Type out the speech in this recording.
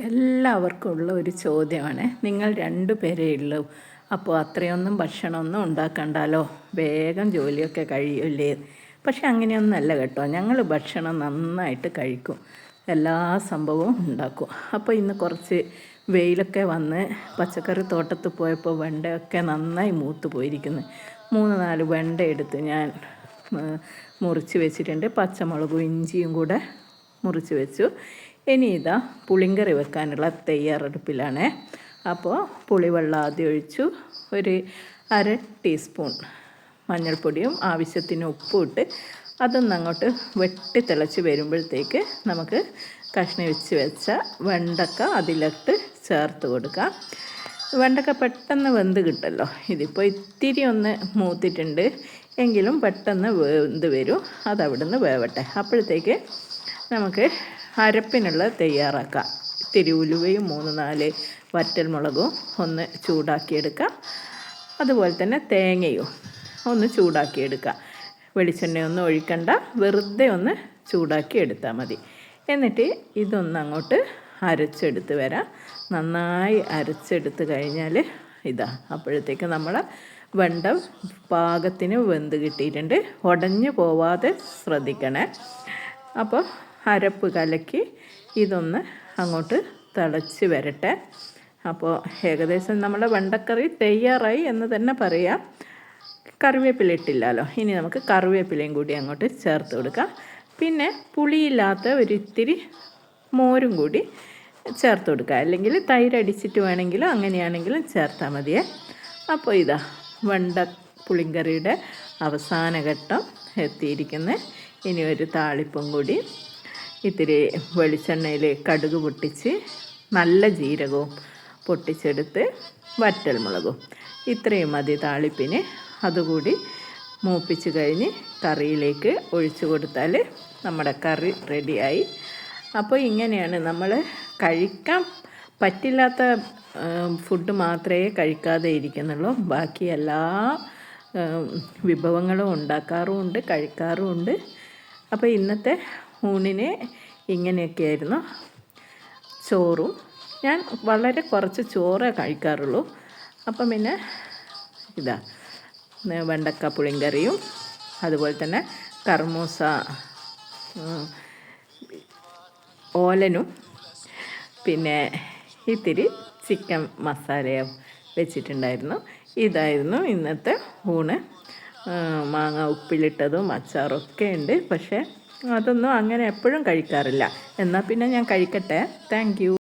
എല്ലാവർക്കും ഉള്ള ഒരു ചോദ്യമാണ്. നിങ്ങൾ 2 പേരേ ഉള്ളൂ, അപ്പോൾ അത്രയൊന്നും ഭക്ഷണമൊന്നും ഉണ്ടാക്കണ്ടല്ലോ, വേഗം ജോലിയൊക്കെ കഴിയില്ലേ? പക്ഷെ അങ്ങനെയൊന്നുമല്ല കേട്ടോ. ഞങ്ങൾ ഭക്ഷണം നന്നായിട്ട് കഴിക്കും, എല്ലാ സംഭവവും ഉണ്ടാക്കും. അപ്പോൾ ഇന്ന് കുറച്ച് വെയിലൊക്കെ വന്ന് പച്ചക്കറി തോട്ടത്തിൽ പോയപ്പോൾ വെണ്ടയൊക്കെ നന്നായി മൂത്ത് പോയിരിക്കുന്നു. 3-4 വെണ്ട എടുത്ത് ഞാൻ മുറിച്ച് വെച്ചിട്ടുണ്ട്. പച്ചമുളകും ഇഞ്ചിയും കൂടെ മുറിച്ച് വെച്ചു. ഇനി ഇതാ പുളിങ്കറി വെക്കാനുള്ള തയ്യാറെടുപ്പിലാണ്. അപ്പോൾ പുളിവെള്ളം ആദ്യം ഒഴിച്ചു. ഒരു 1/2 ടീസ്പൂൺ മഞ്ഞൾപ്പൊടിയും ആവശ്യത്തിന് ഉപ്പും ഇട്ട് അതൊന്ന് അങ്ങോട്ട് വെട്ടി തിളച്ച് വരുമ്പോഴത്തേക്ക് നമുക്ക് കഷ്ണം വെച്ച വെണ്ടക്ക അതിലിട്ട് ചേർത്ത് കൊടുക്കാം. വെണ്ടക്ക പെട്ടെന്ന് വെന്ത് കിട്ടല്ലോ. ഇതിപ്പോൾ ഇത്തിരി ഒന്ന് മൂത്തിട്ടുണ്ട് എങ്കിലും പെട്ടെന്ന് വെന്ത് വരും. അതവിടുന്ന് വേവട്ടെ. അപ്പോഴത്തേക്ക് നമുക്ക് അരപ്പിനുള്ള തയ്യാറാക്കാം. ഇത്തിരി ഉലുവയും 3-4 വറ്റൽമുളകും ഒന്ന് ചൂടാക്കിയെടുക്കാം. അതുപോലെ തന്നെ തേങ്ങയും ഒന്ന് ചൂടാക്കിയെടുക്കാം. വെളിച്ചെണ്ണയൊന്നും ഒഴിക്കണ്ട, വെറുതെ ഒന്ന് ചൂടാക്കി എടുത്താൽ മതി. എന്നിട്ട് ഇതൊന്ന് അങ്ങോട്ട് അരച്ചെടുത്ത് വരാം. നന്നായി അരച്ചെടുത്ത് കഴിഞ്ഞാൽ ഇതാ അപ്പോഴത്തേക്ക് നമ്മൾ വെണ്ട പാകത്തിന് വെന്ത് കിട്ടിയിട്ടുണ്ട്. ഉടഞ്ഞു പോവാതെ ശ്രദ്ധിക്കണേ. അപ്പോൾ അരപ്പ് കലക്കി ഇതൊന്ന് അങ്ങോട്ട് തിളച്ച് വരട്ടെ. അപ്പോൾ ഏകദേശം നമ്മുടെ വെണ്ടക്കറി തയ്യാറായി എന്ന് തന്നെ പറയാം. കറിവേപ്പില ഇട്ടില്ലല്ലോ, ഇനി നമുക്ക് കറിവേപ്പിലയും കൂടി അങ്ങോട്ട് ചേർത്ത് കൊടുക്കാം. പിന്നെ പുളിയില്ലാത്ത ഒരിത്തിരി മോരും കൂടി ചേർത്ത് കൊടുക്കുക. അല്ലെങ്കിൽ തൈര് അടിച്ചിട്ട് വേണമെങ്കിലും അങ്ങനെയാണെങ്കിലും ചേർത്താൽ മതിയേ. അപ്പോൾ ഇതാ വെണ്ട പുളിങ്കറിയുടെ അവസാന ഘട്ടം എത്തിയിരിക്കുന്നത്. ഇനി ഒരു താളിപ്പും കൂടി, ഇത്തിരി വെളിച്ചെണ്ണയിൽ കടുക് പൊട്ടിച്ച് നല്ല ജീരകവും പൊട്ടിച്ചെടുത്ത് വറ്റൽമുളകും, ഇത്രയും മതി താളിപ്പിന്. അതുകൂടി മൂപ്പിച്ച് കഴിഞ്ഞ് കറിയിലേക്ക് ഒഴിച്ചു കൊടുത്താൽ നമ്മുടെ കറി റെഡിയായി. അപ്പോൾ ഇങ്ങനെയാണ് നമ്മൾ കഴിക്കാൻ പറ്റില്ലാത്ത ഫുഡ് മാത്രമേ കഴിക്കാതെ ഇരിക്കുന്നുള്ളൂ. ബാക്കി എല്ലാ വിഭവങ്ങളും ഉണ്ടാക്കാറുമുണ്ട്, കഴിക്കാറുമുണ്ട്. അപ്പോൾ ഇന്നത്തെ ഊണിന് ഇങ്ങനെയൊക്കെയായിരുന്നു. ചോറും ഞാൻ വളരെ കുറച്ച് ചോറേ കഴിക്കാറുള്ളൂ. അപ്പം പിന്നെ ഇതാ വെണ്ടക്ക പുളിങ്കറിയും അതുപോലെ തന്നെ കർമൂസ ഓലനും പിന്നെ ഇത്തിരി ചിക്കൻ മസാലയും വെച്ചിട്ടുണ്ടായിരുന്നു. ഇതായിരുന്നു ഇന്നത്തെ ഊണ്. മാങ്ങ ഉപ്പിലിട്ടതും അച്ചാറൊക്കെ ഉണ്ട്. പക്ഷേ അതൊന്നും അങ്ങനെ എപ്പോഴും കഴിക്കാറില്ല. എന്നാൽ പിന്നെ ഞാൻ കഴിക്കട്ടെ. Thank you.